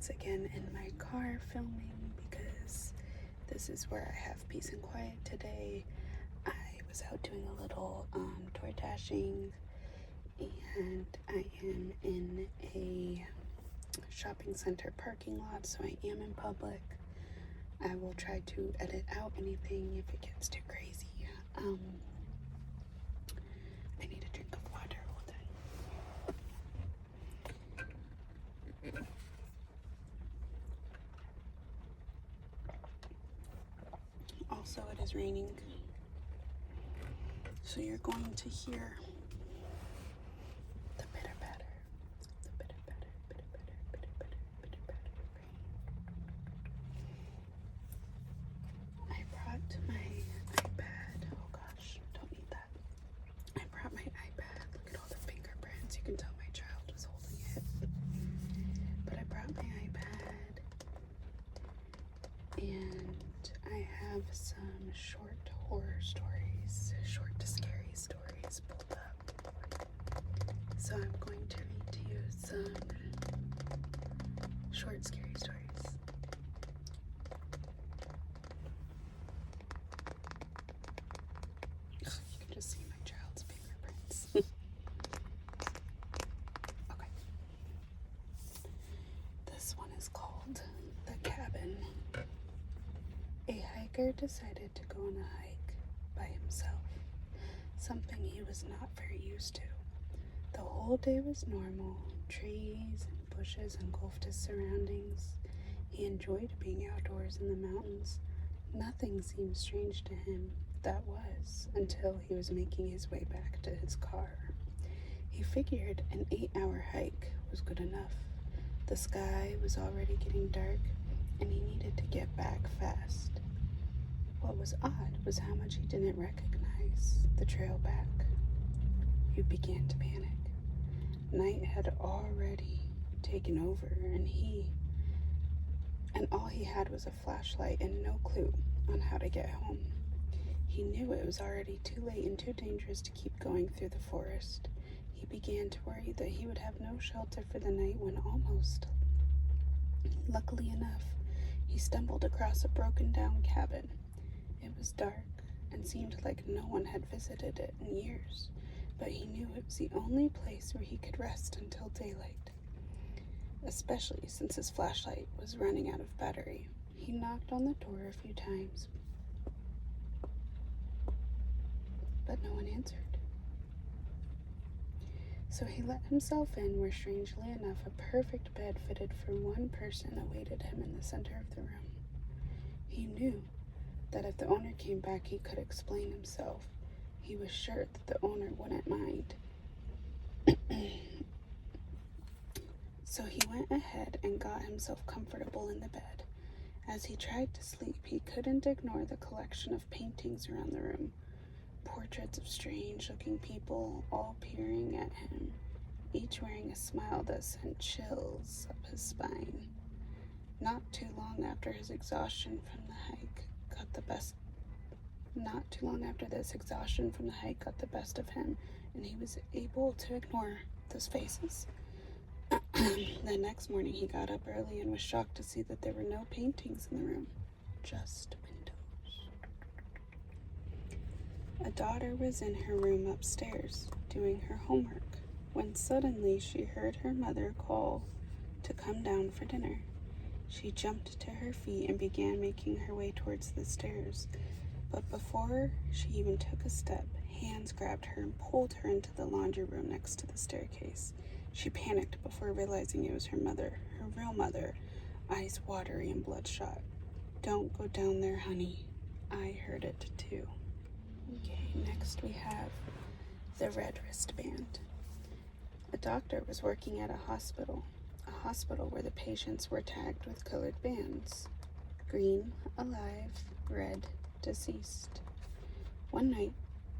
once again in my car filming because this is where I have peace and quiet today. I was out doing a little door dashing, and I am in a shopping center parking lot, so I am in public. I will try to edit out anything if it gets too crazy. I need a drink of water. Hold on. Also, it is raining, so you're going to hear the pitter patter, the pitter patter, pitter patter, pitter patter, pitter patter rain. I brought my iPad. Oh gosh, don't need that. I brought my iPad. Look at all the fingerprints. You can tell my child was holding it. But I brought my iPad, and I have some short horror stories, short to scary stories pulled up. So I'm going to read to you some short scary stories. You can just see my child's fingerprints. Okay. This one is called The Cabin. A hiker decided to go on a hike by himself, something he was not very used to. The whole day was normal. Trees and bushes engulfed his surroundings. He enjoyed being outdoors in the mountains. Nothing seemed strange to him, that was, until he was making his way back to his car. He figured an 8-hour hike was good enough. The sky was already getting dark, and he needed to get back fast. What was odd was how much he didn't recognize the trail back. He began to panic. Night had already taken over, and all he had was a flashlight and no clue on how to get home. He knew it was already too late and too dangerous to keep going through the forest. He began to worry that he would have no shelter for the night when almost. Luckily enough, he stumbled across a broken down cabin. It was dark and seemed like no one had visited it in years, but he knew it was the only place where he could rest until daylight, especially since his flashlight was running out of battery. He knocked on the door a few times, but no one answered. So he let himself in where, strangely enough, a perfect bed fitted for one person awaited him in the center of the room. He knew that if the owner came back, he could explain himself. He was sure that the owner wouldn't mind. So he went ahead and got himself comfortable in the bed. As he tried to sleep, he couldn't ignore the collection of paintings around the room. Portraits of strange-looking people, all peering at him, each wearing a smile that sent chills up his spine. Not too long after this, exhaustion from the hike got the best of him, and he was able to ignore those faces. The next morning, he got up early and was shocked to see that there were no paintings in the room, just windows. A daughter was in her room upstairs doing her homework when suddenly she heard her mother call to come down for dinner. She jumped to her feet and began making her way towards the stairs. But before she even took a step, hands grabbed her and pulled her into the laundry room next to the staircase. She panicked before realizing it was her mother, her real mother, eyes watery and bloodshot. "Don't go down there, honey. I heard it too." Okay, next we have the red wristband. A doctor was working at a hospital where the patients were tagged with colored bands. Green, alive; red, deceased. One night,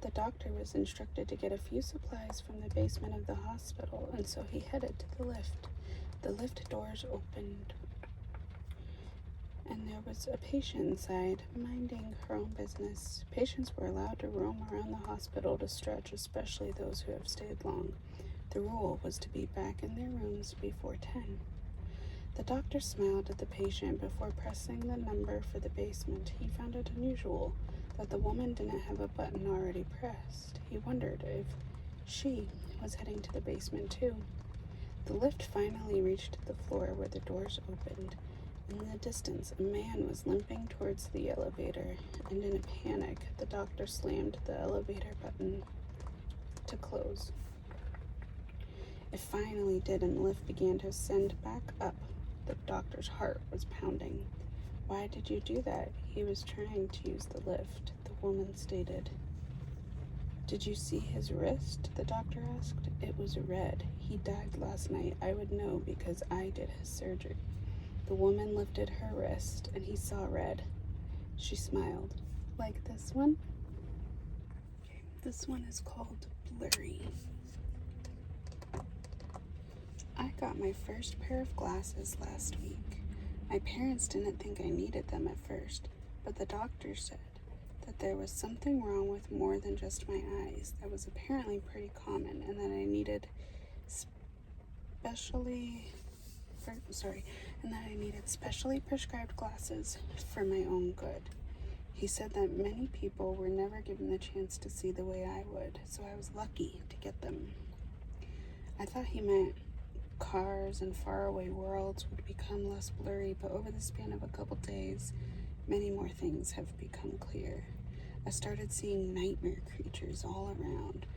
the doctor was instructed to get a few supplies from the basement of the hospital, and so he headed to the lift. The lift doors opened, and there was a patient inside, minding her own business. Patients were allowed to roam around the hospital to stretch, especially those who have stayed long. The rule was to be back in their rooms before 10. The doctor smiled at the patient before pressing the number for the basement. He found it unusual that the woman didn't have a button already pressed. He wondered if she was heading to the basement too. The lift finally reached the floor where the doors opened. In the distance, a man was limping towards the elevator, and in a panic, the doctor slammed the elevator button to close. It finally did, and the lift began to ascend back up. The doctor's heart was pounding. "Why did you do that?" "He was trying to use the lift," the woman stated. "Did you see his wrist?" the doctor asked. "It was red. He died last night. I would know because I did his surgery." The woman lifted her wrist, and he saw red. She smiled. "Like this one?" This one is called Blurry. I got my first pair of glasses last week. My parents didn't think I needed them at first, but the doctor said that there was something wrong with more than just my eyes that was apparently pretty common, and that I needed specially prescribed glasses for my own good. He said that many people were never given the chance to see the way I would, so I was lucky to get them. I thought he meant cars and faraway worlds would become less blurry, but over the span of a couple days, many more things have become clear. I started seeing nightmare creatures all around.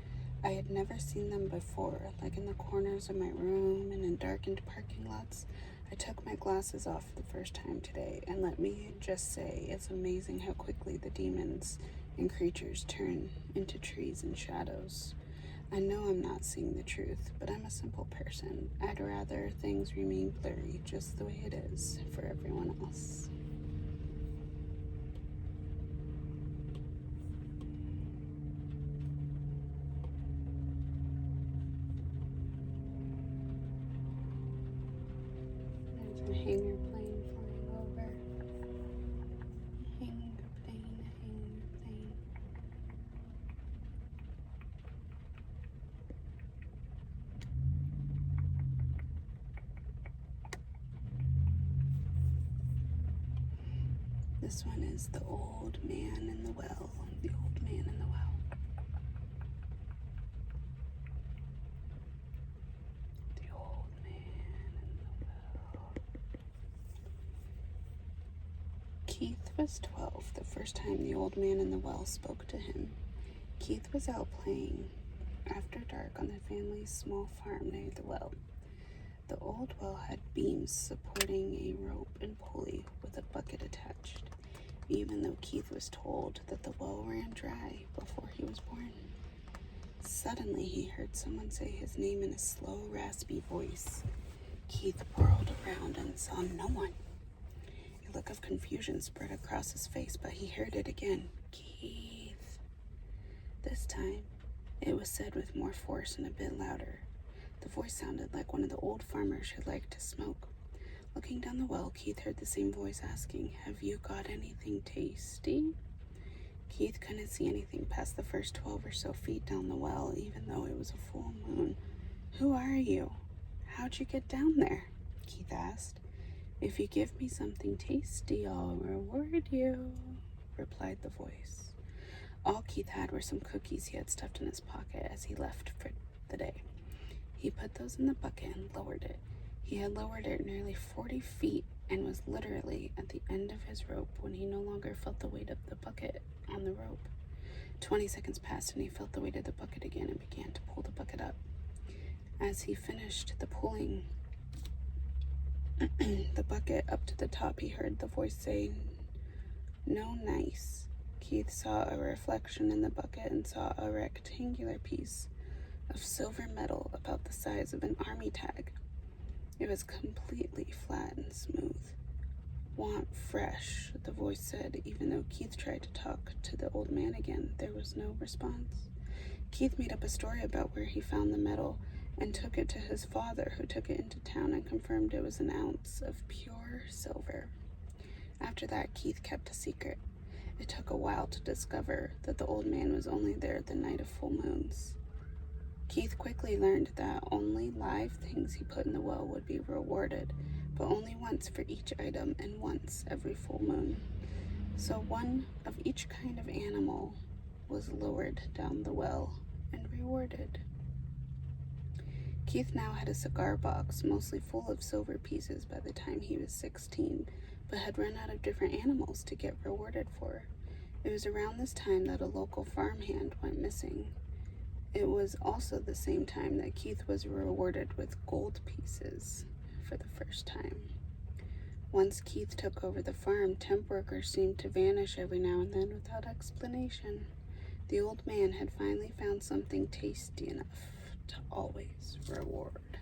I had never seen them before, like in the corners of my room and in darkened parking lots. I took my glasses off the first time today, and let me just say, it's amazing how quickly the demons and creatures turn into trees and shadows. I know I'm not seeing the truth, but I'm a simple person. I'd rather things remain blurry just the way it is for everyone else. There's a hangar plane flying over. A hangar plane, a hangar plane. This one is the old man in the well. The old man in the well. The old man in the well. Keith was 12 the first time the old man in the well spoke to him. Keith was out playing after dark on the family's small farm near the well. The old well had beams supporting a rope and pulley with a bucket attached, even though Keith was told that the well ran dry before he was born. Suddenly, he heard someone say his name in a slow, raspy voice. Keith whirled around and saw no one. A look of confusion spread across his face, but he heard it again. "Keith." This time, it was said with more force and a bit louder. The voice sounded like one of the old farmers who liked to smoke. Looking down the well, Keith heard the same voice asking, "Have you got anything tasty?" Keith couldn't see anything past the first 12 or so feet down the well, even though it was a full moon. "Who are you? How'd you get down there?" Keith asked. "If you give me something tasty, I'll reward you," replied the voice. All Keith had were some cookies he had stuffed in his pocket as he left for the day. He put those in the bucket and lowered it. He had lowered it nearly 40 feet and was literally at the end of his rope when he no longer felt the weight of the bucket on the rope. 20 seconds passed and he felt the weight of the bucket again and began to pull the bucket up. As he finished the pulling the bucket up to the top, he heard the voice say, "No nice." Keith saw a reflection in the bucket and saw a rectangular piece of silver metal about the size of an army tag. It was completely flat and smooth. "Want fresh," the voice said. Even though Keith tried to talk to the old man again, there was no response. Keith made up a story about where he found the metal and took it to his father, who took it into town and confirmed it was an ounce of pure silver. After that, Keith kept a secret. It took a while to discover that the old man was only there the night of full moons. Keith quickly learned that only live things he put in the well would be rewarded, but only once for each item and once every full moon. So one of each kind of animal was lowered down the well and rewarded. Keith now had a cigar box mostly full of silver pieces by the time he was 16, but had run out of different animals to get rewarded for. It was around this time that a local farmhand went missing. It was also the same time that Keith was rewarded with gold pieces for the first time. Once Keith took over the farm, temp workers seemed to vanish every now and then without explanation. The old man had finally found something tasty enough to always reward.